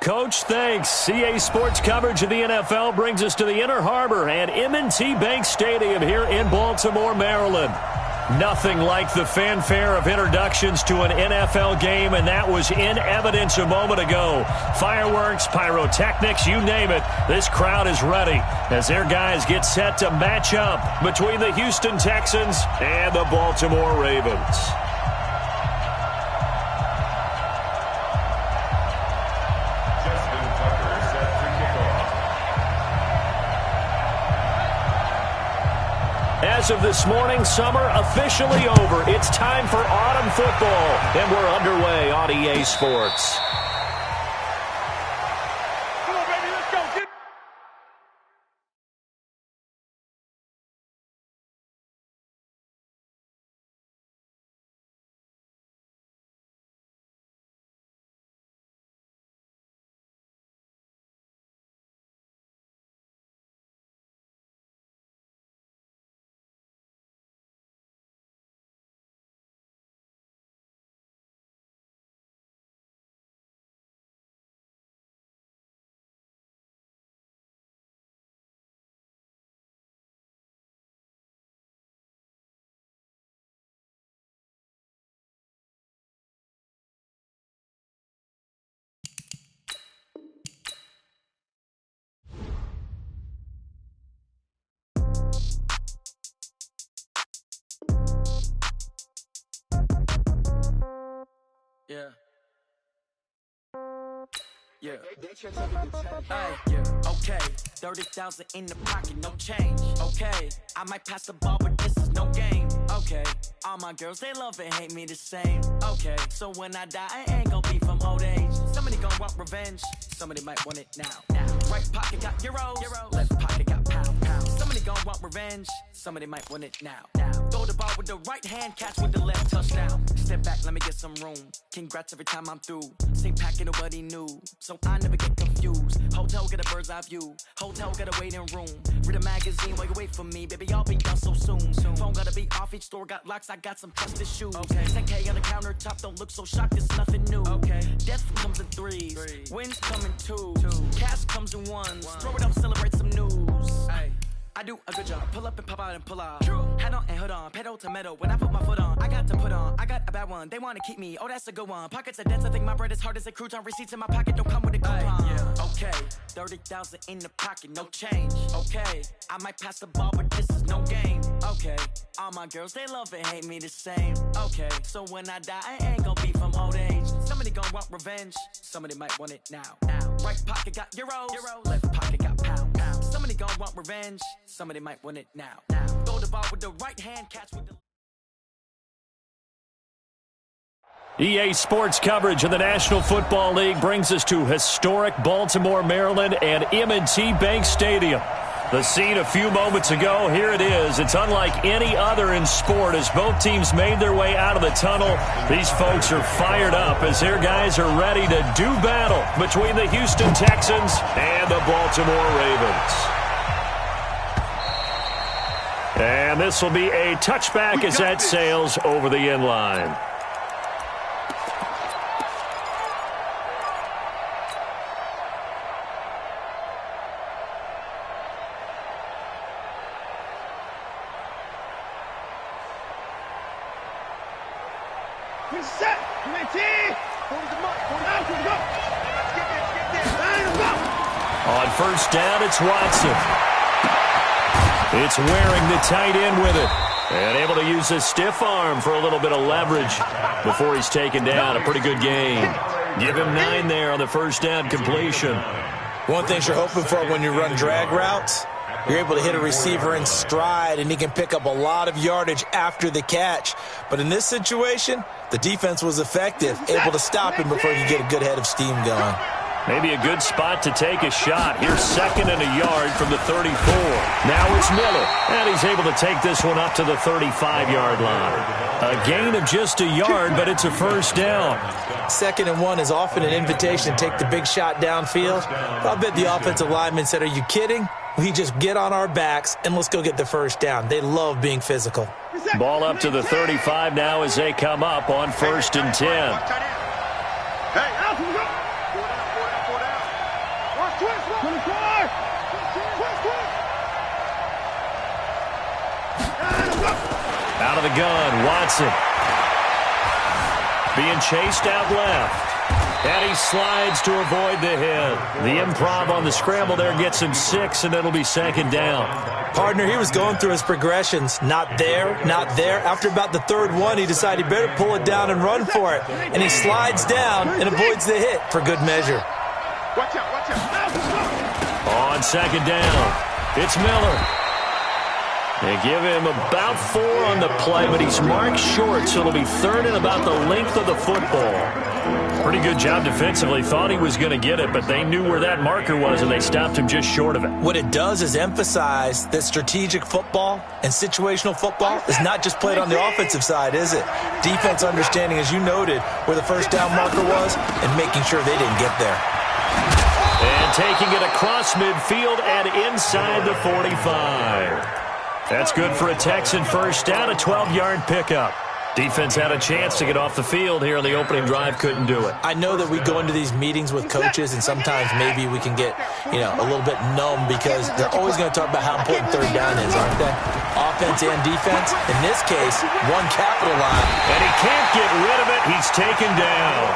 Coach, thanks. CA Sports coverage of the NFL brings us to the Inner Harbor and M&T Bank Stadium here in Baltimore, Maryland. Nothing like the fanfare of introductions to an NFL game, and that was in evidence a moment ago. Fireworks, pyrotechnics, you name it. This crowd is ready as their guys get set to match up between the Houston Texans and the Baltimore Ravens. As of this morning, summer officially over. It's time for autumn football, and we're underway on EA Sports. Come on, baby, let's go. Get Yeah. Yeah. Hey, yeah. Okay. 30,000 in the pocket, no change. Okay. I might pass the ball, but this is no game. Okay. All my girls, they love and hate me the same. Okay. So when I die, I ain't gonna be from old age. Somebody gonna want revenge. Somebody might want it now. Right pocket got euros. Left pocket got pound. Somebody gonna want revenge. Somebody might want it now. Throw the ball with the right hand, catch with the left, touchdown. Step back, let me get some room. Congrats every time I'm through. Same packet, nobody knew. So I never get confused. Hotel get a bird's eye view. Hotel get a waiting room. Read a magazine while you wait for me. Baby, I'll be done so soon. Phone gotta be off, each store got locks. I got some trusted shoes. 10K on the countertop, don't look so shocked, it's nothing new. Death comes in threes. Wins come in twos. Cash comes in ones. Throw it up, celebrate some news. I do a good job. Pull up and pop out and pull out. Hat on and hood on. Pedal to metal. When I put my foot on, I got to put on. I got a bad one. They want to keep me. Oh, that's a good one. Pockets are dense. I think my bread is hard as a crouton. Receipts in my pocket don't come with a coupon. Okay. 30,000 in the pocket. No change. Okay. I might pass the ball, but this is no game. Okay. All my girls, they love and hate me the same. Okay. So when I die, I ain't gonna be from old age. Somebody gonna want revenge. Somebody might want it now. Right pocket got euros. Left pocket got pound. Somebody gonna want revenge. Somebody might want it now. Throw the ball with the right hand, catch with the... EA Sports coverage of the National Football League brings us to historic Baltimore, Maryland, and M&T Bank Stadium. The scene a few moments ago, here it is. It's unlike any other in sport as both teams made their way out of the tunnel. These folks are fired up as their guys are ready to do battle between the Houston Texans and the Baltimore Ravens. And this will be a touchback as that sails over the end line. On first down, it's Watson. It's wearing the tight end with it. And able to use his stiff arm for a little bit of leverage before he's taken down. A pretty good gain. Give him 9 there on the first down completion. One thing you're hoping for when you run drag routes, you're able to hit a receiver in stride, and he can pick up a lot of yardage after the catch. But in this situation, the defense was effective, able to stop him before you get a good head of steam going. Maybe a good spot to take a shot. Here's 2nd and a yard from the 34. Now it's Miller, and he's able to take this one up to the 35-yard line. A gain of just a yard, but it's a first down. 2nd and 1 is often an invitation to take the big shot downfield. I'll bet the offensive lineman said, "Are you kidding? We just get on our backs and let's go get the first down." They love being physical. Ball up to the 35 now as they come up on 1st and 10. Hey, out, 4 down. Out of the gun, Watson. Being chased out left. And he slides to avoid the hit. The improv on the scramble there gets him 6, and it'll be second down. Partner, he was going through his progressions. Not there, not there. After about the third one, he decided he better pull it down and run for it. And he slides down and avoids the hit for good measure. Watch out, watch out. On second down, it's Miller. They give him about 4 on the play, but he's marked short, so it'll be third and about the length of the football. Pretty good job defensively. Thought he was going to get it, but they knew where that marker was, and they stopped him just short of it. What it does is emphasize that strategic football and situational football is not just played on the offensive side, is it? Defense understanding, as you noted, where the first down marker was and making sure they didn't get there. And taking it across midfield and inside the 45. That's good for a Texan first down, a 12-yard pickup. Defense had a chance to get off the field here on the opening drive, couldn't do it. I know that we go into these meetings with coaches, and sometimes maybe we can get, a little bit numb because they're always going to talk about how important third down is, aren't they? Offense and defense. In this case, one capital line. And he can't get rid of it. He's taken down.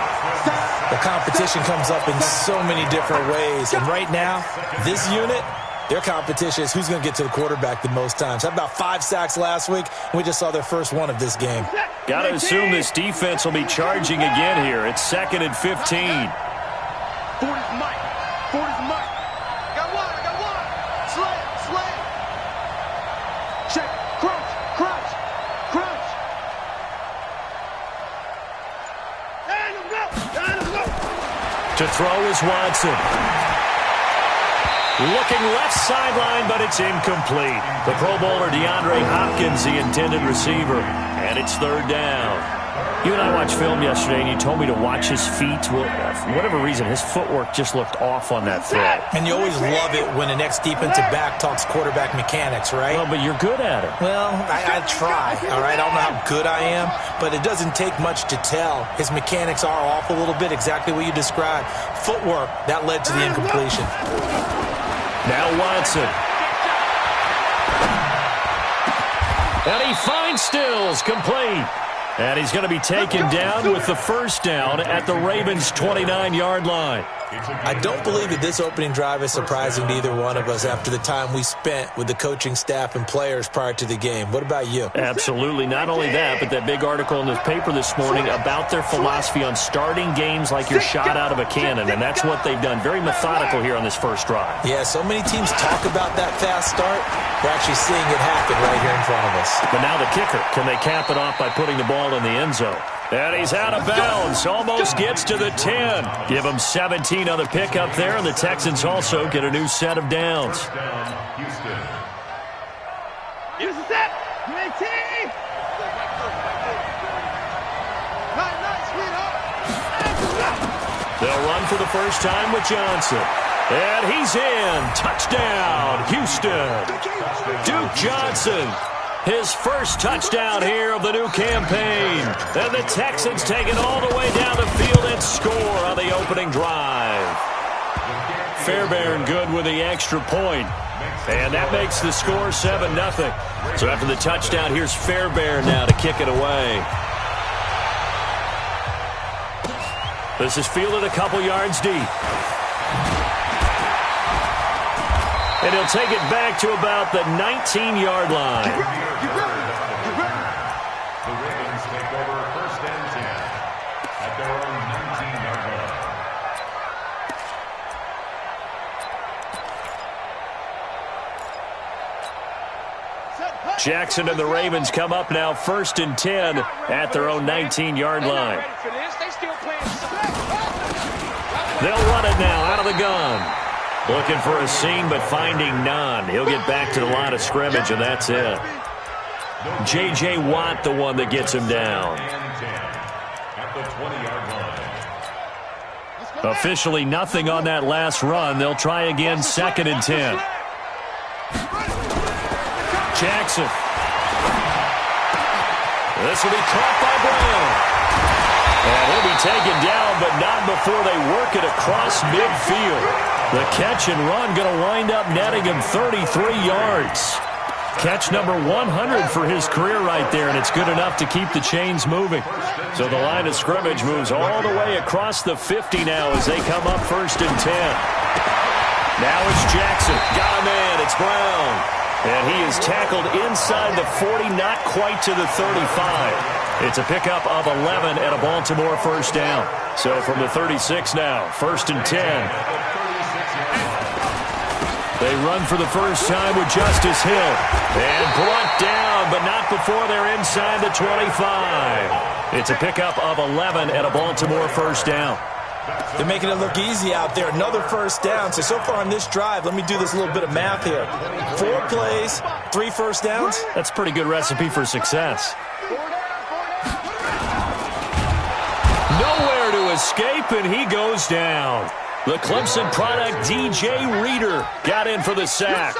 The competition comes up in so many different ways, and right now, this unit, their competition is who's going to get to the quarterback the most times. Had about 5 sacks last week, and we just saw their first one of this game. Got to assume this defense will be charging again here. It's 2nd and 15. 40's Mike. 40's Mike. Got one. Slay. Check. Crouch. And go. To throw is Watson. Looking left sideline, but it's incomplete. The Pro Bowler DeAndre Hopkins, the intended receiver, and it's third down. You and I watched film yesterday, and you told me to watch his feet. Well, for whatever reason, his footwork just looked off on that throw. And you always love it when an ex-defensive back talks quarterback mechanics, right? Well, but you're good at it. Well, I try, all right? I don't know how good I am, but it doesn't take much to tell. His mechanics are off a little bit, exactly what you described. Footwork, that led to the incompletion. Now Watson. And he finds Stills, complete. And he's going to be taken down with the first down at the Ravens' 29-yard line. I don't believe that this opening drive is surprising to either one of us after the time we spent with the coaching staff and players prior to the game. What about you? Absolutely. Not only that, but that big article in the paper this morning about their philosophy on starting games like you're shot out of a cannon, and that's what they've done. Very methodical here on this first drive. Yeah, so many teams talk about that fast start. We're actually seeing it happen right here in front of us. But now the kicker. Can they cap it off by putting the ball in the end zone? And he's out of bounds. Almost gets to the 10. Give him 17 on the pickup there, and the Texans also get a new set of downs. They'll run for the first time with Johnson. And he's in. Touchdown, Houston. Duke Johnson. His first touchdown here of the new campaign. And the Texans take it all the way down the field and score on the opening drive. Fairbairn good with the extra point. And that makes the score 7-0. So after the touchdown, here's Fairbairn now to kick it away. This is fielded a couple yards deep. And he'll take it back to about the 19-yard line. The Ravens take over 1st and 10 at their own 19-yard line. Jackson and the Ravens come up now 1st and 10 at their own 19-yard line. They'll run it now out of the gun. Looking for a seam, but finding none. He'll get back to the line of scrimmage, and that's it. J.J. Watt, the one that gets him down. At the 20-yard line. Officially nothing on that last run. They'll try again 2nd and 10. Jackson. This will be caught by Brown. And he'll be taken down, but not before they work it across midfield. The catch and run going to wind up netting him 33 yards. Catch number 100 for his career right there, and it's good enough to keep the chains moving. So the line of scrimmage moves all the way across the 50 now as they come up 1st and 10. Now it's Jackson. Got a man. It's Brown. And he is tackled inside the 40, not quite to the 35. It's a pickup of 11 and a Baltimore first down. So from the 36 now, 1st and 10. They run for the first time with Justice Hill. And brought down, but not before they're inside the 25. It's a pickup of 11 and a Baltimore first down. They're making it look easy out there. Another first down. So far on this drive, let me do this little bit of math here. 4 plays, 3 first downs. That's a pretty good recipe for success. Nowhere to escape, and he goes down. The Clemson product, DJ Reader, got in for the sack.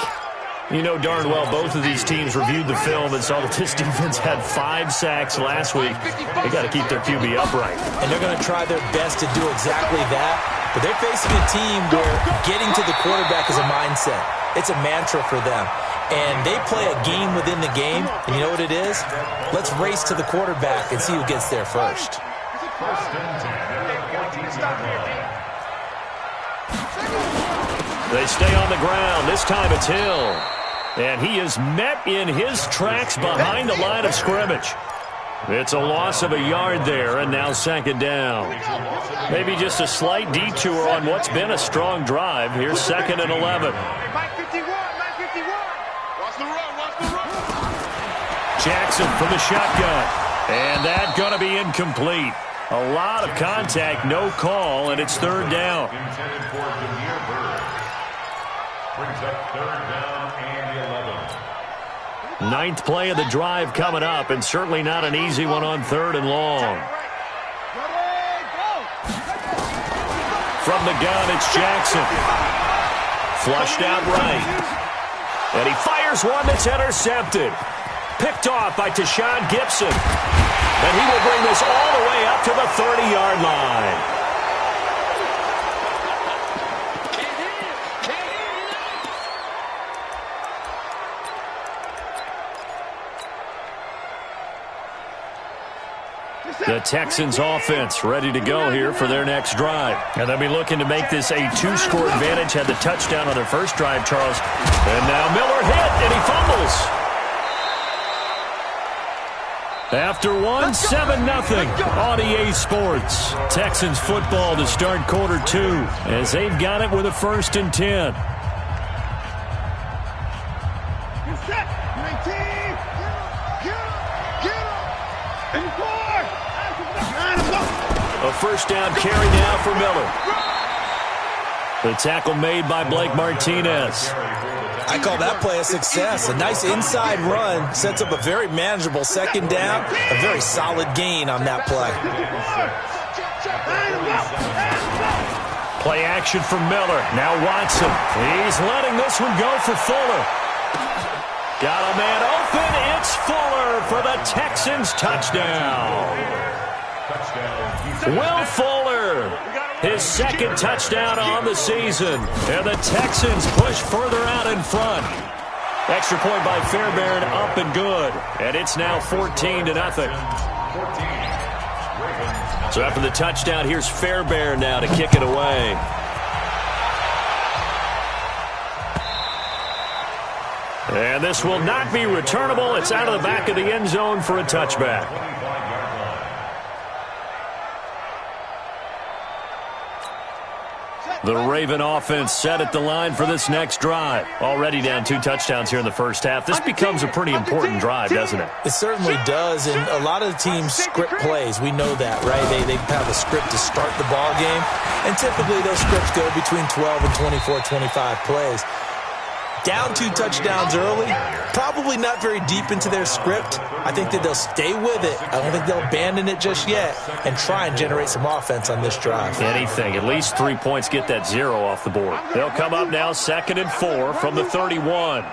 You know darn well both of these teams reviewed the film and saw that this defense had 5 sacks last week. They got to keep their QB upright. And they're going to try their best to do exactly that. But they're facing a team where getting to the quarterback is a mindset. It's a mantra for them. And they play a game within the game. And you know what it is? Let's race to the quarterback and see who gets there first. They stay on the ground. This time it's Hill. And he is met in his tracks behind the line of scrimmage. It's a loss of a yard there, and now 2nd down. Maybe just a slight detour on what's been a strong drive. Here's 2nd and 11. Jackson from the shotgun. And that's going to be incomplete. A lot of contact, no call, and it's 3rd down. Brings up 3rd down and 11. 9th play of the drive coming up, and certainly not an easy one on 3rd and long. From the gun, it's Jackson. Flushed out right. And he fires one that's intercepted. Picked off by Tashawn Gibson. And he will bring this all the way up to the 30-yard line. The Texans offense ready to go here for their next drive. And they'll be looking to make this a 2-score advantage. Had the touchdown on their first drive, Charles. And now Miller hit, and he fumbles. After 7-0 on EA Sports. Texans football to start quarter 2 as they've got it with a 1st and 10. A first down carry now for Miller. The tackle made by Blake Martinez. I call that play a success. A nice inside run sets up a very manageable 2nd down. A very solid gain on that play. Play action for Miller. Now Watson. He's letting this one go for Fuller. Got a man open. It's Fuller for the Texans touchdown. Will Fuller, his 2nd touchdown on the season. And the Texans push further out in front. Extra point by Fairbairn, up and good. And it's now 14-0. So after the touchdown, here's Fairbairn now to kick it away. And this will not be returnable. It's out of the back of the end zone for a touchback. The Raven offense set at the line for this next drive. Already down 2 touchdowns here in the first half. This becomes a pretty important drive, doesn't it? It certainly does, and a lot of the teams script plays. We know that, right? They have a script to start the ball game, and typically those scripts go between 12 and 24, 25 plays. Down 2 touchdowns early, probably not very deep into their script. I think that they'll stay with it. I don't think they'll abandon it just yet and try and generate some offense on this drive. Anything. At least 3 points, get that 0 off the board. They'll come up now 2nd and 4 from the 31.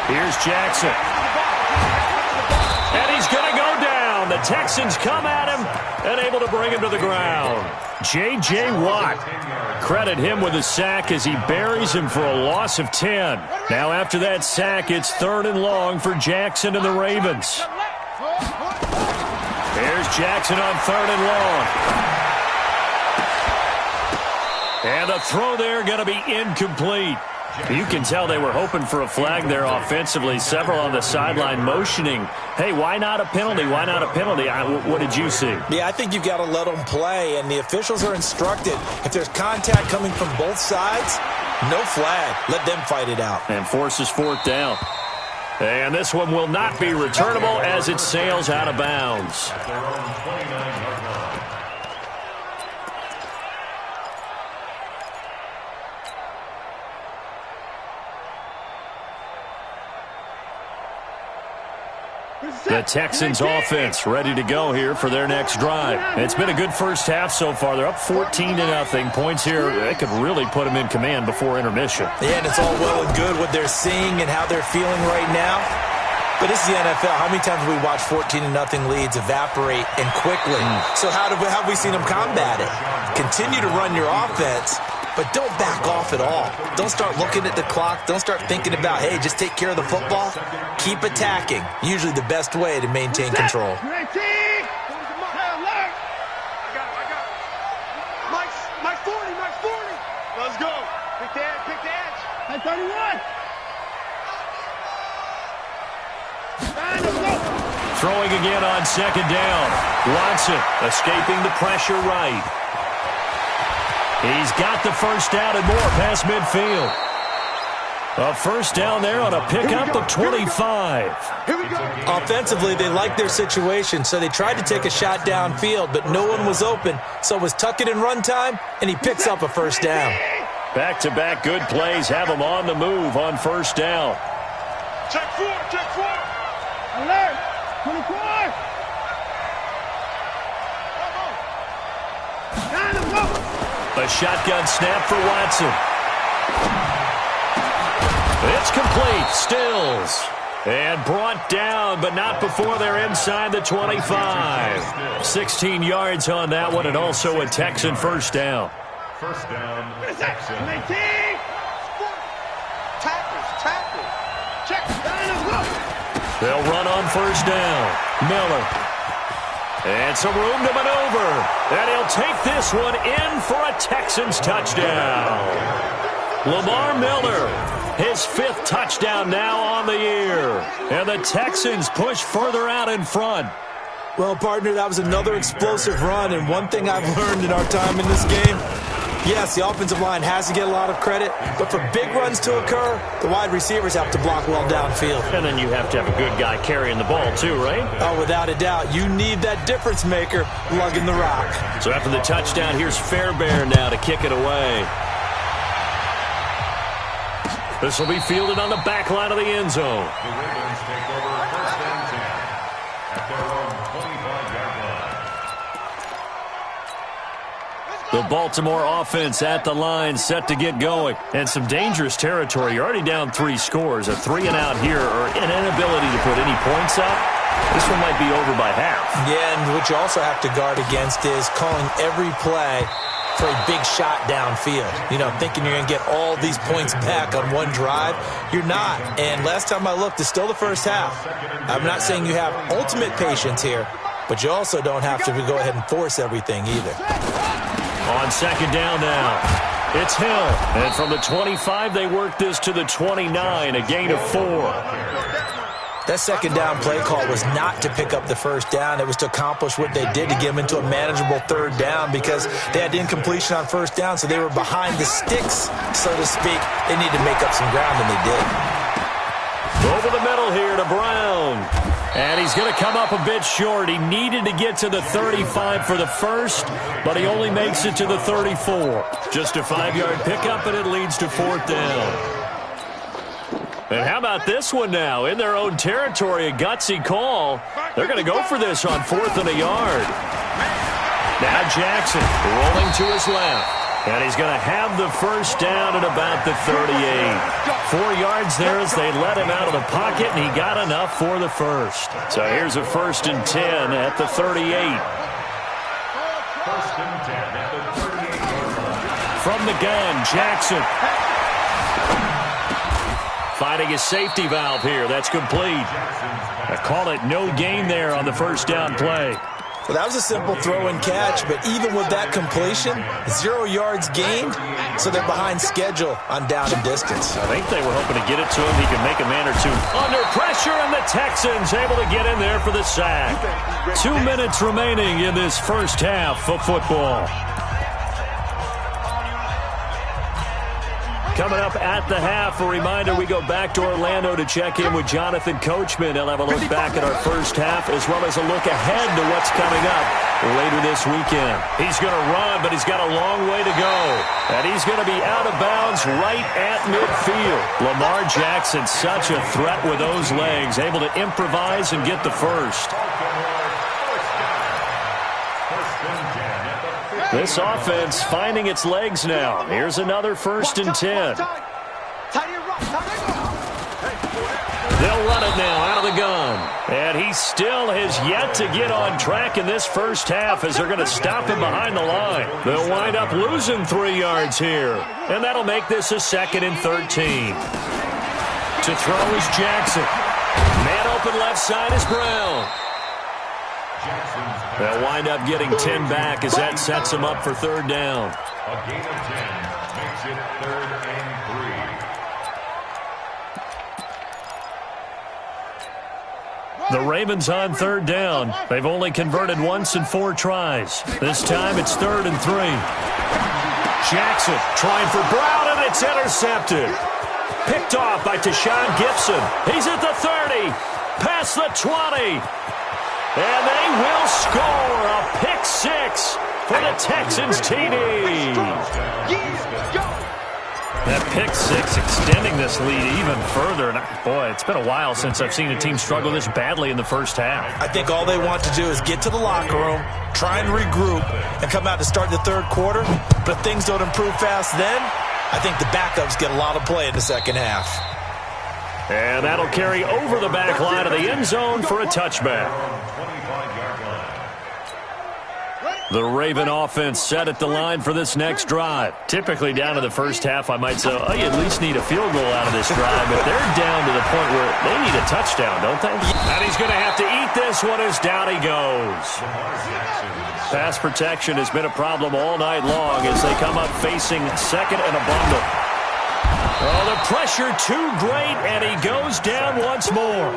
Here's Jackson. And he's going to go down. The Texans come at him and able to bring him to the ground. J.J. Watt. Credit him with a sack as he buries him for a loss of 10. Now after that sack, it's 3rd and long for Jackson and the Ravens. Here's Jackson on 3rd and long. And the throw there going to be incomplete. You can tell they were hoping for a flag there offensively. Several on the sideline motioning, hey, why not a penalty? Why not a penalty? What did you see? Yeah, I think you got to let them play, and the officials are instructed. If there's contact coming from both sides, no flag. Let them fight it out. And forces 4th down. And this one will not be returnable as it sails out of bounds. At their own 29-yard line. The Texans offense ready to go here for their next drive. It's been a good first half so far. They're up 14-0. Points here, they could really put them in command before intermission. Yeah, and it's all well and good what they're seeing and how they're feeling right now. But this is the NFL. How many times have we watched 14-0 leads evaporate and quickly? So how have we seen them combat it? Continue to run your offense, but don't back off at all. Don't start looking at the clock. Don't start thinking about, hey, just take care of the football. Keep attacking. Usually the best way to maintain control. Mike 40, Mike 40. Let's go. Pick the edge. At 31. Throwing again on 2nd down. Watson escaping the pressure right. He's got the first down and more past midfield. A first down there on a pickup of 25. Here we go. Offensively, they liked their situation, so they tried to take a shot downfield, but no one was open. So it was tuck it in run time, and he picks up a first down. Back-to-back good plays have him on the move on first down. Check 4. Alert. 24. A shotgun snap for Watson. It's complete. Stills. And brought down, but not before they're inside the 25. 16 yards on that one, and also a Texan first down. First down, Texans. Tackle. Check. They'll run on first down. Miller. And some room to maneuver. And he'll take this one in for a Texans touchdown. Lamar Miller, his 5th touchdown now on the year. And the Texans push further out in front. Well, partner, that was another explosive run, and one thing I've learned in our time in this game, yes, the offensive line has to get a lot of credit, but for big runs to occur, the wide receivers have to block well downfield. And then you have to have a good guy carrying the ball too, right? Oh, without a doubt. You need that difference maker lugging the rock. So after the touchdown, here's Fairbairn now to kick it away. This will be fielded on the back line of the end zone. The Ravens take over first and 10 at their own 25-yard line. The Baltimore offense at the line, set to get going. And some dangerous territory. You're already down 3 scores. A 3-and-out here, or an inability to put any points up. This one might be over by half. Yeah, and what you also have to guard against is calling every play for a big shot downfield. You know, thinking you're going to get all these points back on one drive. You're not. And last time I looked, it's still the first half. I'm not saying you have ultimate patience here, but you also don't have to go ahead and force everything either. On 2nd down now, it's Hill. And from the 25, they work this to the 29, a gain of 4. That 2nd down play call was not to pick up the first down. It was to accomplish what they did to get them into a manageable 3rd down because they had incompletion on first down, so they were behind the sticks, so to speak. They needed to make up some ground, and they did. Over the middle here to Brown. And he's going to come up a bit short. He needed to get to the 35 for the first, but he only makes it to the 34. Just a 5-yard pickup, and it leads to 4th down. And how about this one now? In their own territory, a gutsy call. They're going to go for this on 4th and a yard. Now Jackson rolling to his left. And he's going to have the first down at about the 38. 4 yards there as they let him out of the pocket, and he got enough for the first. So here's a 1st and 10 at the 38. 1st and 10 at the 38-yard line. From the gun, Jackson. Finding his safety valve here. That's complete. I call it no gain there on the first down play. Well, that was a simple throw and catch, but even with that completion, 0 yards gained, so they're behind schedule on down and distance. I think they were hoping to get it to him. He could make a man or two under pressure, and the Texans able to get in there for the sack. 2 minutes remaining in this first half of football. Coming up at the half, a reminder, we go back to Orlando to check in with Jonathan Coachman. He'll have a look back at our first half as well as a look ahead to what's coming up later this weekend. He's going to run, but he's got a long way to go. And he's going to be out of bounds right at midfield. Lamar Jackson, such a threat with those legs, able to improvise and get the first. This offense finding its legs now. Here's another 1st and 10. They'll run it now out of the gun. And he still has yet to get on track in this first half as they're going to stop him behind the line. They'll wind up losing 3 yards here. And that'll make this a 2nd and 13. To throw is Jackson. Man open left side is Brown. They'll wind up getting 10 back as that sets them up for 3rd down. A gain of 10 makes it 3rd and 3. The Ravens on 3rd down. They've only converted once in 4 tries. This time it's 3rd and 3. Jackson trying for Brown, and it's intercepted. Picked off by Tashawn Gibson. He's at the 30, past the 20. And they will score a pick 6 for the Texans TD. That pick 6 extending this lead even further. And boy, it's been a while since I've seen a team struggle this badly in the first half. I think all they want to do is get to the locker room, try and regroup, and come out to start the 3rd quarter. But if things don't improve fast then, I think the backups get a lot of play in the second half. And that'll carry over the back line of the end zone for a touchback. The Raven offense set at the line for this next drive. Typically down to the first half, I might say, oh, you at least need a field goal out of this drive, but they're down to the point where they need a touchdown, don't they? And he's going to have to eat this one as down he goes. Pass protection has been a problem all night long as they come up facing 2nd and a bundle. Oh, the pressure too great, and he goes down once more.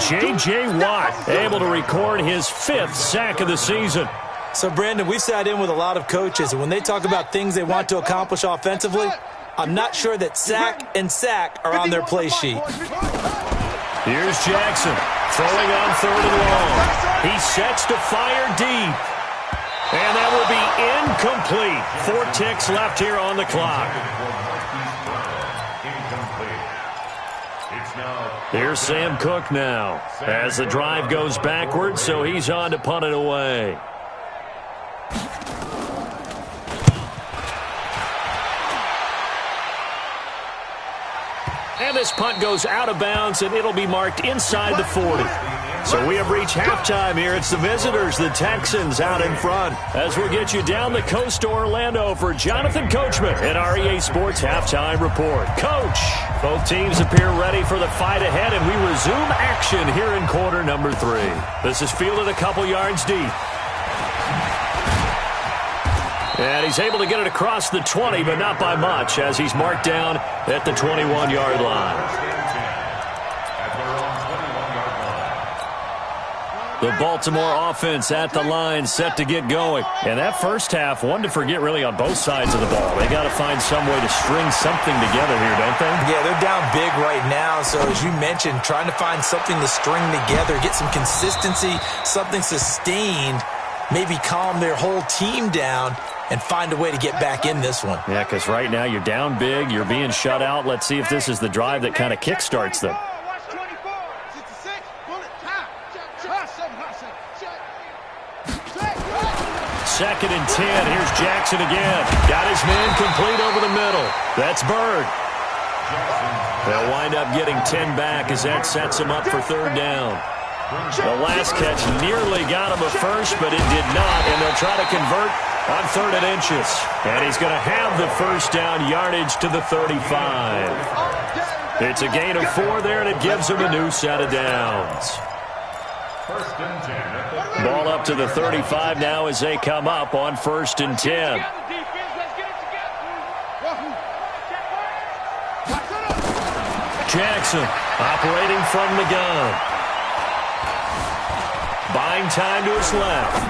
J.J. Watt able to record his 5th sack of the season. So, Brandon, we've sat in with a lot of coaches, and when they talk about things they want to accomplish offensively, I'm not sure that sack and sack are on their play sheet. Here's Jackson throwing on 3rd and long. He sets to fire deep. And that will be incomplete. 4 ticks left here on the clock. Here's Sam Cook now as the drive goes backwards, so he's on to punt it away. And this punt goes out of bounds, and it'll be marked inside the 40. So we have reached halftime here. It's the visitors, the Texans, out in front. As we'll get you down the coast to Orlando for Jonathan Coachman in our EA Sports Halftime Report. Coach, both teams appear ready for the fight ahead, and we resume action here in quarter number 3. This is fielded a couple yards deep. And he's able to get it across the 20, but not by much, as he's marked down at the 21-yard line. The Baltimore offense at the line, set to get going. And that first half, one to forget really on both sides of the ball. They got to find some way to string something together here, don't they? Yeah, they're down big right now. So as you mentioned, trying to find something to string together, get some consistency, something sustained, maybe calm their whole team down and find a way to get back in this one. Yeah, because right now you're down big, you're being shut out. Let's see if this is the drive that kind of kickstarts them. 2nd and 10. Here's Jackson again. Got his man complete over the middle. That's Bird. They'll wind up getting 10 back as that sets him up for 3rd down. The last catch nearly got him a first, but it did not, and they'll try to convert on 3rd and inches. And he's going to have the first down yardage to the 35. It's a gain of 4 there, and it gives him a new set of downs. Ball up to the 35 now as they come up on 1st and 10. Jackson operating from the gun. Buying time to his left.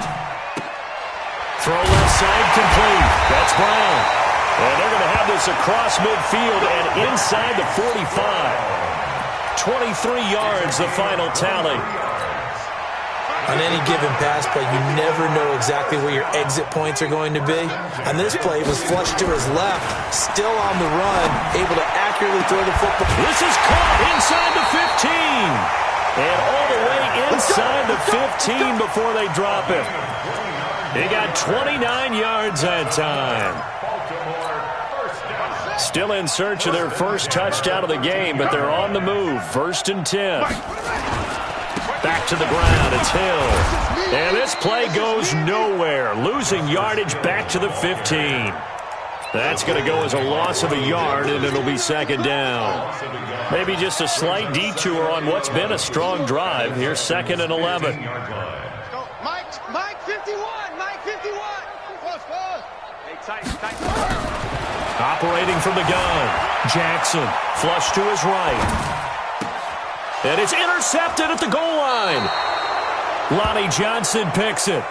Throw left side complete. That's Brown. And they're going to have this across midfield and inside the 45. 23 yards, the final tally. On any given pass play, you never know exactly where your exit points are going to be. On this play, it was flushed to his left, still on the run, able to accurately throw the football. This is caught inside the 15. And all the way inside the 15 before they drop it. He got 29 yards that time. Still in search of their first touchdown of the game, but they're on the move. 1st and 10. Back to the ground, it's Hill. And this play goes nowhere. Losing yardage back to the 15. That's going to go as a loss of a yard, and it'll be 2nd down. Maybe just a slight detour on what's been a strong drive. Here's 2nd and 11. Mike 51. Mike 51. Pause. Hey, tight. Operating from the gun. Jackson, flush to his right. And it's intercepted at the goal line. Lonnie Johnson picks it.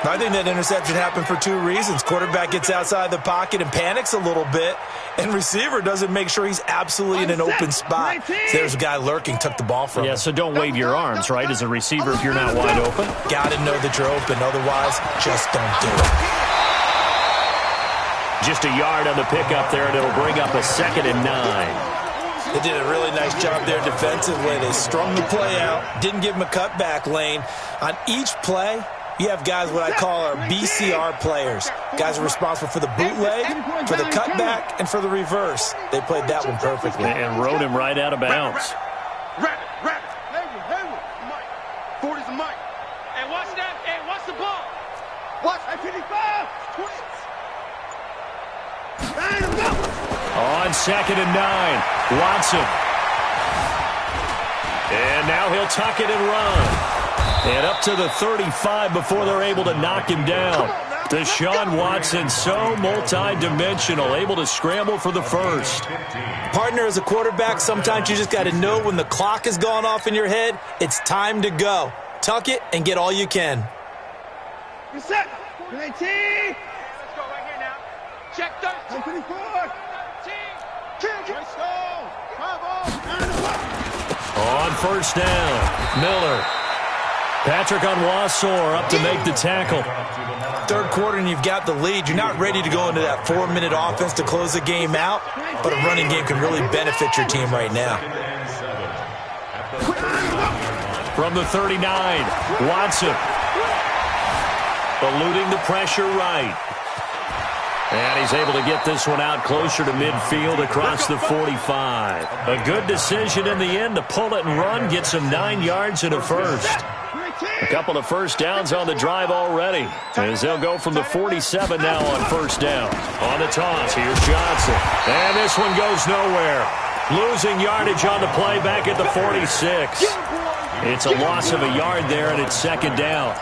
I think that interception happened for 2 reasons. Quarterback gets outside the pocket and panics a little bit, and receiver doesn't make sure he's absolutely in an open spot. So there's a guy lurking, took the ball from him. Yeah, so don't wave your arms, right, as a receiver if you're not wide open. Got to know that you're open, otherwise just don't do it. Just a yard on the pickup there, and it'll bring up a 2nd and 9. They did a really nice job there defensively. They strung the play out, didn't give him a cutback lane. On each play, you have guys what I call our BCR players. Guys are responsible for the bootleg, for the cutback, and for the reverse. They played that one perfectly. And rode him right out of bounds. Rabbit. Haywood. Mike. 40's a Mike. Hey, watch that. Hey, watch the ball. Watch. Hey, 55. 20. On 2nd and 9, Watson. And now he'll tuck it and run. And up to the 35 before they're able to knock him down. Deshaun Watson, so multi-dimensional, able to scramble for the first. Partner, as a quarterback, sometimes you just got to know when the clock has gone off in your head, it's time to go. Tuck it and get all you can. You're set. 19. Let's go right here now. Check 13. 24. 13. Let's go. On 1st down, Miller. Patrick Onwuasor up to make the tackle. 3rd quarter and you've got the lead. You're not ready to go into that 4-minute offense to close the game out, but a running game can really benefit your team right now. From the 39, Watson. Eluding the pressure right. And he's able to get this one out closer to midfield across the 45. A good decision in the end to pull it and run, get some 9 yards and a first. A couple of first downs on the drive already, as they'll go from the 47 now on 1st down. On the toss, here's Johnson. And this one goes nowhere. Losing yardage on the play back at the 46. It's a loss of a yard there, and it's 2nd down.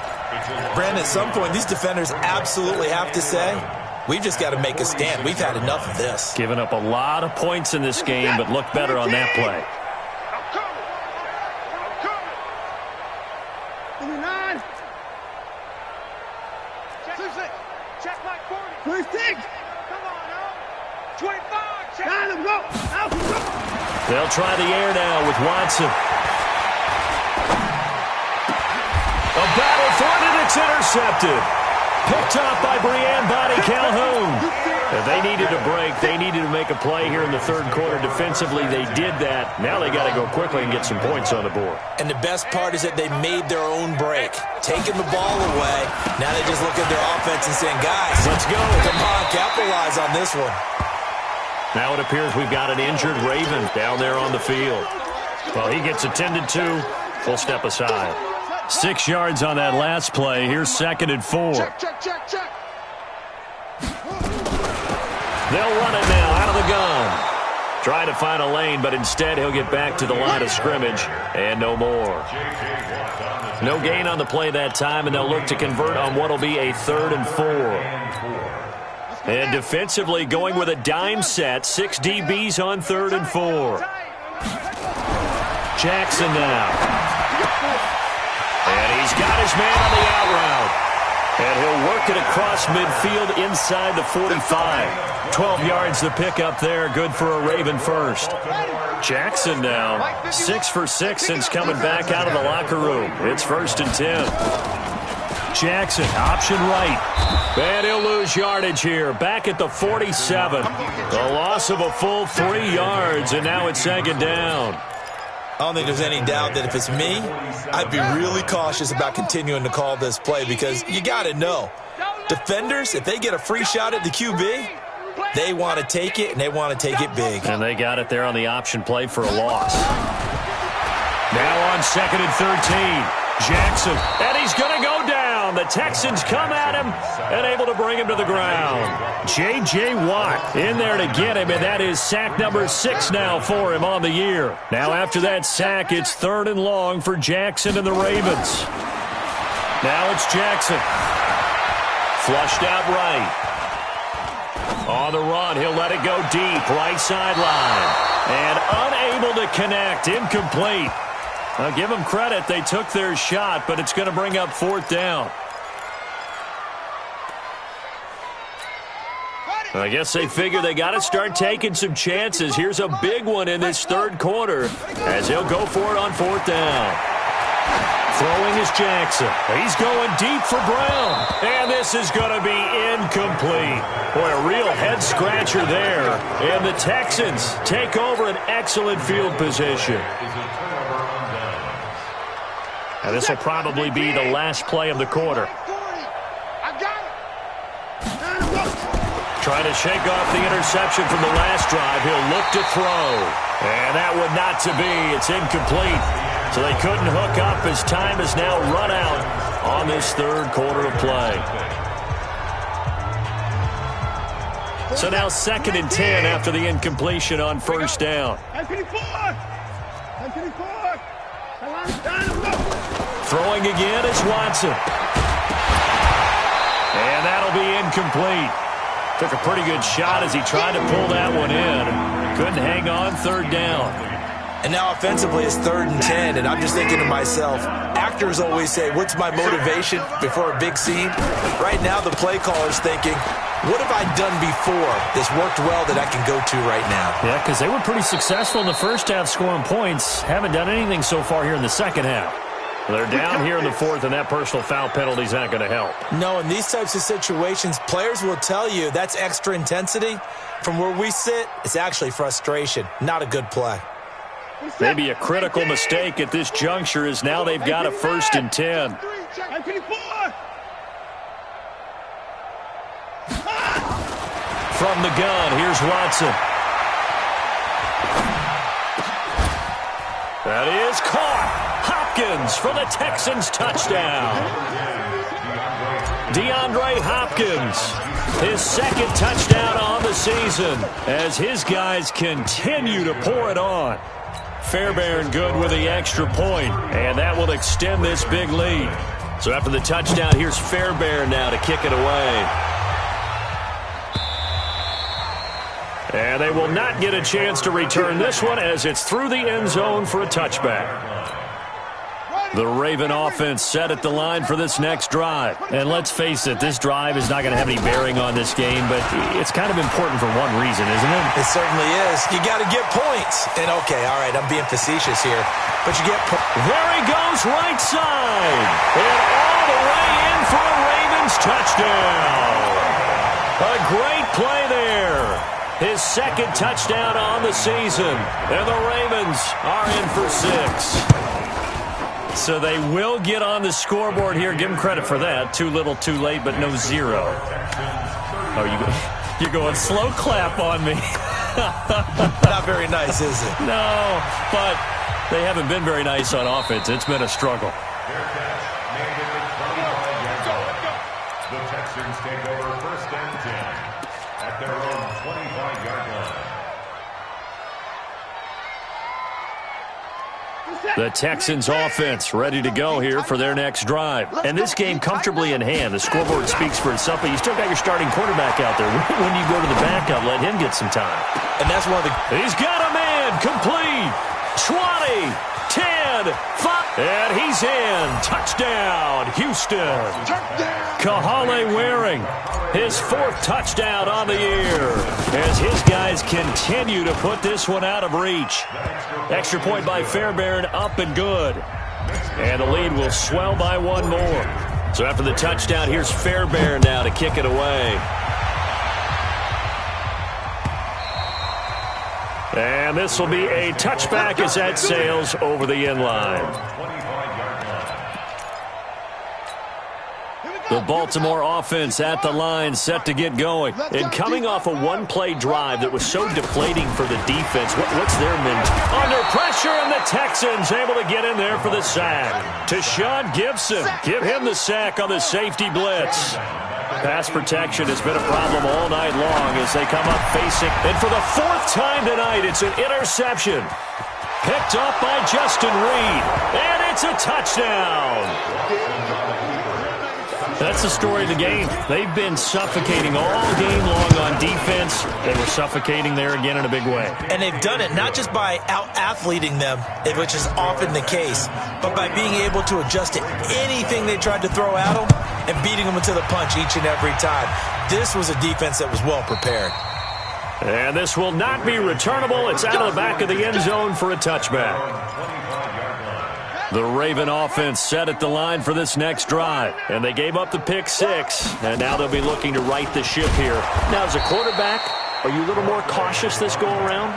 Brandon, at some point, these defenders absolutely have to say, we've just got to make a stand. We've had enough of this. Giving up a lot of points in this game, but look better on that play. 29. Check like 40. 26. Come on, now. 25. Check. Let him go. They'll try the air now with Watson. A battle for it, and it's intercepted. Picked off by Brianne Body Calhoun. If they needed a break, they needed to make a play here in the third quarter. Defensively, they did that. Now they got to go quickly and get some points on the board. And the best part is that they made their own break, taking the ball away. Now they just look at their offense and saying, guys, let's go. Come on, capitalize on this one. Now it appears we've got an injured Raven down there on the field. Well, he gets attended to. We'll step aside. 6 yards on that last play. Here's 2nd and 4. Check. They'll run it now out of the gun. Trying to find a lane, but instead he'll get back to the line of scrimmage and no more. No gain on the play that time, and they'll look to convert on what will be a 3rd and 4. And defensively going with a dime set. 6 DBs on 3rd and 4. Jackson now. And he's got his man on the out route. And he'll work it across midfield inside the 45. 12 yards to pick up there. Good for a Raven first. Jackson now 6 for 6 since coming back out of the locker room. It's 1st and 10. Jackson, option right. And he'll lose yardage here. Back at the 47. A loss of a full 3 yards, and now it's 2nd down. I don't think there's any doubt that if it's me, I'd be really cautious about continuing to call this play because you got to know, defenders, if they get a free shot at the QB, they want to take it, and they want to take it big. And they got it there on the option play for a loss. Now on 2nd and 13. Jackson, and he's going to go down. The Texans come at him and able to bring him to the ground. J.J. Watt in there to get him, and that is sack number 6 now for him on the year. Now after that sack, it's 3rd and long for Jackson and the Ravens. Now it's Jackson. Flushed out right. On the run, he'll let it go deep, right sideline. And unable to connect, incomplete. I'll give them credit. They took their shot, but it's going to bring up 4th down. I guess they figure they got to start taking some chances. Here's a big one in this 3rd quarter as he'll go for it on 4th down. Throwing is Jackson. He's going deep for Brown. And this is going to be incomplete. Boy, a real head-scratcher there. And the Texans take over an excellent field position. Now, this will probably be the last play of the quarter. Trying to shake off the interception from the last drive. He'll look to throw. And that one not to be. It's incomplete. So they couldn't hook up as time has now run out on this 3rd quarter of play. So now 2nd and 10 after the incompletion on 1st down. Throwing again is Watson. And that'll be incomplete. Took a pretty good shot as he tried to pull that one in. Couldn't hang on 3rd down. And now offensively it's 3rd and 10, and I'm just thinking to myself, actors always say, what's my motivation before a big scene? Right now the play caller's thinking, what have I done before that's worked well that I can go to right now? Yeah, because they were pretty successful in the first half scoring points. Haven't done anything so far here in the second half. They're down here in the 4th, and that personal foul penalty is not going to help. No, in these types of situations, players will tell you that's extra intensity. From where we sit, it's actually frustration, not a good play. Maybe a critical mistake at this juncture is now they've got a 1st and 10. From the gun, here's Watson. That is caught. Hopkins for the Texans touchdown. DeAndre Hopkins, his 2nd touchdown on the season as his guys continue to pour it on. Fairbairn good with the extra point, and that will extend this big lead. So after the touchdown, here's Fairbairn now to kick it away. And they will not get a chance to return this one as it's through the end zone for a touchback. The Raven offense set at the line for this next drive. And let's face it, this drive is not going to have any bearing on this game, but it's kind of important for one reason, isn't it? It certainly is. You got to get points. And okay, all right, I'm being facetious here, but you get there he goes, right side. And all the way in for a Ravens touchdown. A great play there. His second touchdown on the season. And the Ravens are in for 6. So they will get on the scoreboard here. Give them credit for that. Too little, too late, but no 0. Oh, you're going slow clap on me. Not very nice, is it? No, but they haven't been very nice on offense. It's been a struggle. The Texans take over 1st and 10 at their own 25-yard line. The Texans offense ready to go here for their next drive. And this game comfortably in hand. The scoreboard speaks for itself, but you still got your starting quarterback out there. When you go to the backup, let him get some time. And that's one of the... He's got a man complete. 20, 10, 5. And he's in. Touchdown, Houston. Kahale Waring, his 4th touchdown on the year as his guys continue to put this one out of reach. Extra point by Fairbairn, up and good. And the lead will swell by 1 more. So after the touchdown, here's Fairbairn now to kick it away. And this will be a touchback as that sails over the end line. The Baltimore offense at the line, set to get going. And coming off a one-play drive that was so deflating for the defense, what's their mentality? Under pressure, and the Texans able to get in there for the sack. To Sean Gibson, give him the sack on the safety blitz. Pass protection has been a problem all night long as they come up facing. And for the 4th time tonight, it's an interception. Picked up by Justin Reed. And it's a touchdown. That's the story of the game. They've been suffocating all game long on defense. They were suffocating there again in a big way. And they've done it not just by out-athleting them, which is often the case, but by being able to adjust to anything they tried to throw at them and beating them into the punch each and every time. This was a defense that was well prepared. And this will not be returnable. It's out of the back of the end zone for a touchback. The Raven offense set at the line for this next drive. And they gave up the pick 6. And now they'll be looking to right the ship here. Now, as a quarterback, are you a little more cautious this go-around?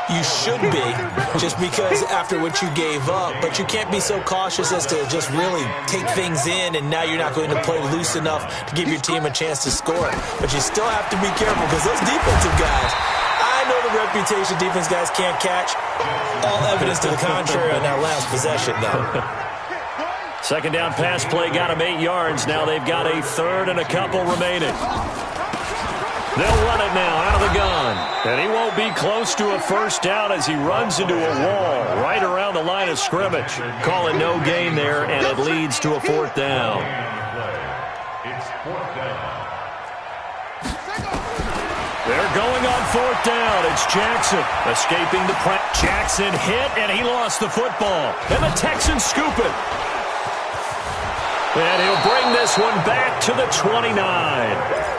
You should be, just because after what you gave up. But you can't be so cautious as to just really take things in, and now you're not going to play loose enough to give your team a chance to score. But you still have to be careful because those defensive guys, I know the reputation defense guys can't catch. All evidence to the contrary on that last possession, though. Second down pass play got him 8 yards. Now they've got a 3rd and a couple remaining. They'll run it now out of the gun. And he won't be close to a 1st down as he runs into a wall right around the line of scrimmage. Call it no gain there, and it leads to a 4th down. It's 4th down. They're going on 4th down. It's Jackson escaping the press. Jackson hit, and he lost the football. And the Texans scoop it. And he'll bring this one back to the 29.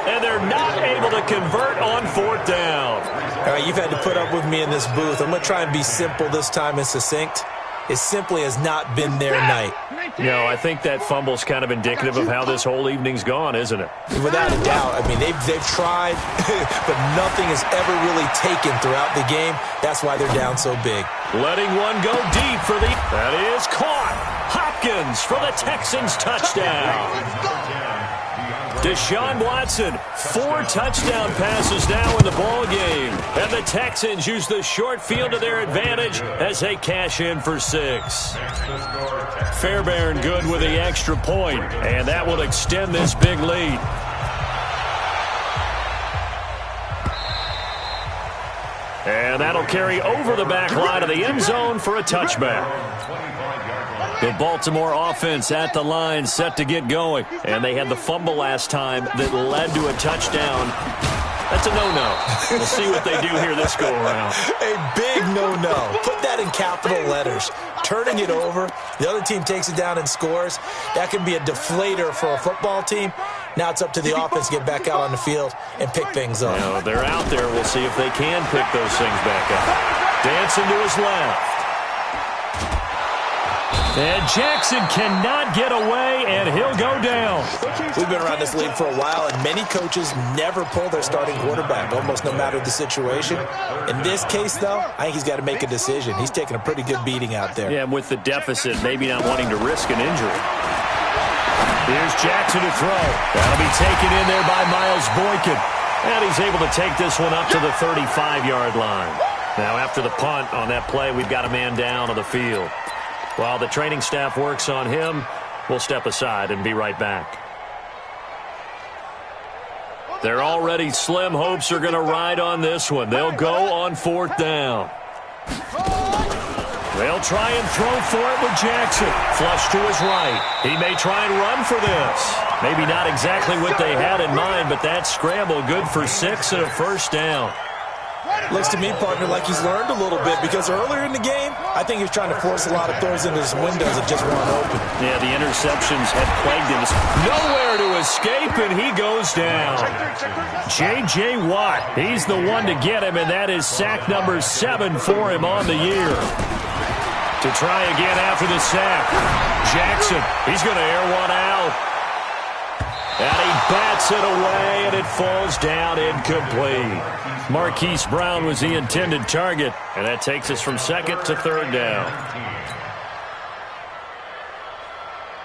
And they're not able to convert on 4th down. All right, you've had to put up with me in this booth. I'm going to try and be simple this time and succinct. It simply has not been their night. No, I think that fumble's kind of indicative of how this whole evening's gone, isn't it? Without a doubt. I mean, they've tried, but nothing is ever really taken throughout the game. That's why they're down so big. Letting one go deep for the... That is caught. Hopkins for the Texans touchdown. Deshaun Watson, 4 touchdown passes now in the ball game. And the Texans use the short field to their advantage as they cash in for 6. Fairbairn good with the extra point, and that will extend this big lead. And that'll carry over the back line of the end zone for a touchback. The Baltimore offense at the line set to get going. And they had the fumble last time that led to a touchdown. That's a no-no. We'll see what they do here this go-around. A big no-no. Put that in capital letters. Turning it over, the other team takes it down and scores. That can be a deflator for a football team. Now it's up to the offense to get back out on the field and pick things up. Now, they're out there. We'll see if they can pick those things back up. Dancing to his left. And Jackson cannot get away, and he'll go down. We've been around this league for a while, and many coaches never pull their starting quarterback, almost no matter the situation. In this case, though, I think he's got to make a decision. He's taking a pretty good beating out there. Yeah, and with the deficit, maybe not wanting to risk an injury. Here's Jackson to throw. That'll be taken in there by Miles Boykin. And he's able to take this one up to the 35-yard line. Now, after the punt on that play, we've got a man down on the field. While the training staff works on him, we'll step aside and be right back. Their already slim hopes are going to ride on this one. They'll go on 4th down. They'll try and throw for it with Jackson. Flush to his right. He may try and run for this. Maybe not exactly what they had in mind, but that scramble good for 6 and a first down. Looks to me, partner, like he's learned a little bit because earlier in the game, I think he was trying to force a lot of throws into his windows that just weren't open. Yeah, the interceptions had plagued him. Nowhere to escape, and he goes down. J.J. Watt, he's the one to get him, and that is sack number 7 for him on the year. To try again after the sack. Jackson, he's going to air one out. And he bats it away, and it falls down incomplete. Marquise Brown was the intended target, and that takes us from 2nd to 3rd down.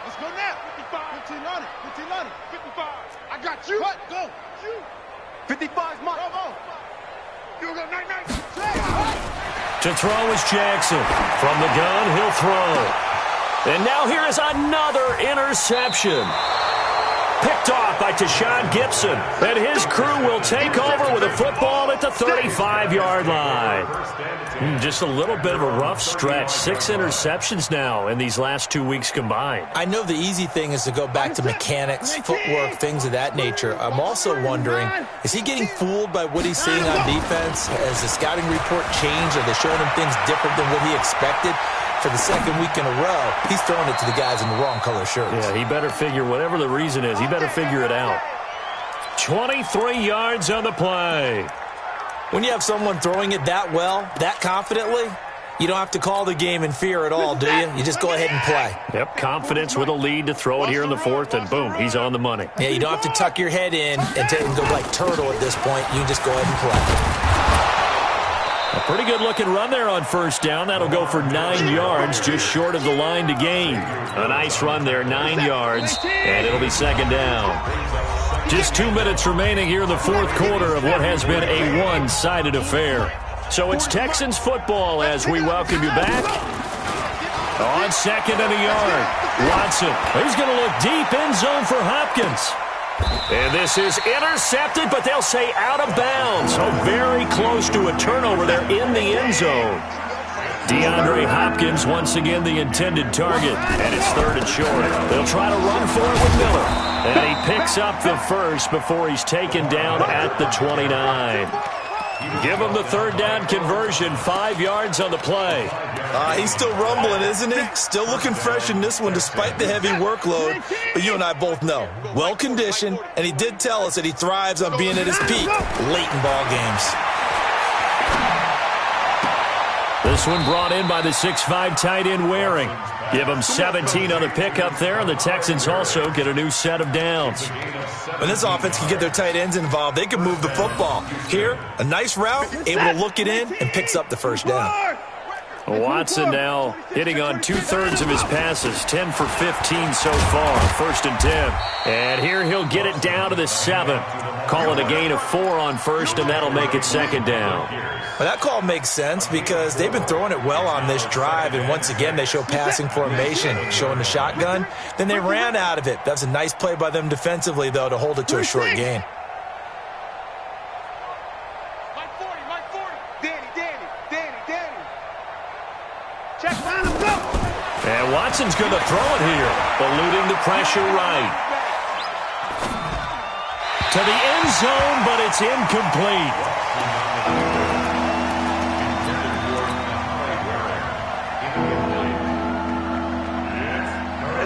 Let's go now. 55. 15 on it. 15 on it. 55. I got you. What? Go. Shoot. 55's mine. Go. You go. Night. To throw is Jackson. From the gun, he'll throw. And now here is another interception. Picked off by Tashawn Gibson. And his crew will take over with a football at the 35-yard line. Just a little bit of a rough stretch. 6 interceptions now in these last 2 weeks combined. I know the easy thing is to go back to mechanics, footwork, things of that nature. I'm also wondering, is he getting fooled by what he's seeing on defense? Has the scouting report changed? Are they showing him things different than what he expected? For the 2nd week in a row, he's throwing it to the guys in the wrong color shirts. Yeah, he better figure, whatever the reason is, he better figure it out. 23 yards on the play. When you have someone throwing it that well, that confidently, you don't have to call the game in fear at all, do you? You just go ahead and play. Yep, confidence with a lead to throw it here in the 4th, and boom, he's on the money. Yeah, you don't have to tuck your head in and go like turtle at this point. You can just go ahead and play. A pretty good-looking run there on 1st down. That'll go for 9 yards, just short of the line to gain. A nice run there, 9 yards, and it'll be 2nd down. Just 2 minutes remaining here in the 4th quarter of what has been a one-sided affair. So it's Texans football as we welcome you back. On 2nd and a yard, Watson. He's going to look deep end zone for Hopkins. And this is intercepted, but they'll say out of bounds. So very close to a turnover there in the end zone. DeAndre Hopkins once again the intended target, and it's 3rd and short. They'll try to run for it with Miller. And he picks up the first before he's taken down at the 29. Give him the 3rd down conversion, 5 yards on the play. He's still rumbling, isn't he? Still looking fresh in this one despite the heavy workload. But you and I both know, well-conditioned, and he did tell us that he thrives on being at his peak late in ball games. This one brought in by the 6'5" tight end Waring. Give him 17 on the pickup there, and the Texans also get a new set of downs. When this offense can get their tight ends involved, they can move the football. Here, a nice route, able to look it in, and picks up the 1st down. Watson now hitting on 2/3 of his passes, 10 for 15 so far, 1st and 10. And here he'll get it down to the 7. Call it a gain of 4 on 1st, and that'll make it 2nd down. Well, that call makes sense because they've been throwing it well on this drive, and once again they show passing formation, showing the shotgun. Then they ran out of it. That's a nice play by them defensively, though, to hold it to a short gain. And Watson's going to throw it here, eluding the pressure right. To the end zone, but it's incomplete.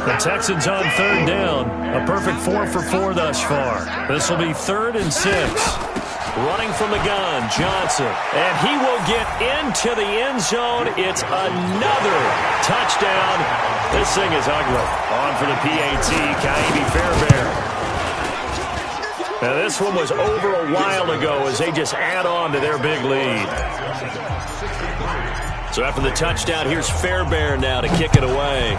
The Texans on 3rd down. A perfect 4 for 4 thus far. This will be 3rd and 6. Running from the gun, Johnson. And he will get into the end zone. It's another touchdown. This thing is ugly. On for the PAT, Ka'imi Fairbairn. Now, this one was over a while ago as they just add on to their big lead. So after the touchdown, here's Fairbairn now to kick it away.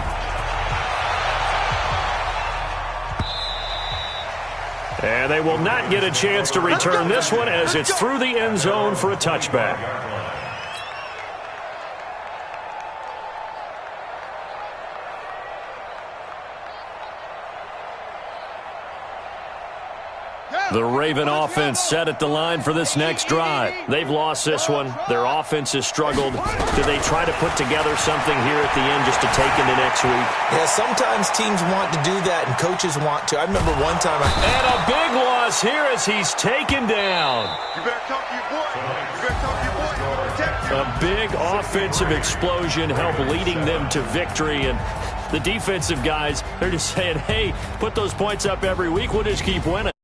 And they will not get a chance to return this one as it's through the end zone for a touchback. The Raven offense set at the line for this next drive. They've lost this one. Their offense has struggled. Do they try to put together something here at the end just to take into next week? Yeah, sometimes teams want to do that and coaches want to. I remember one time. And a big loss here as he's taken down. You better talk to your boy. You better talk to your boy. Protect him. A big offensive explosion helped leading them to victory. And the defensive guys, they're just saying, hey, put those points up every week. We'll just keep winning.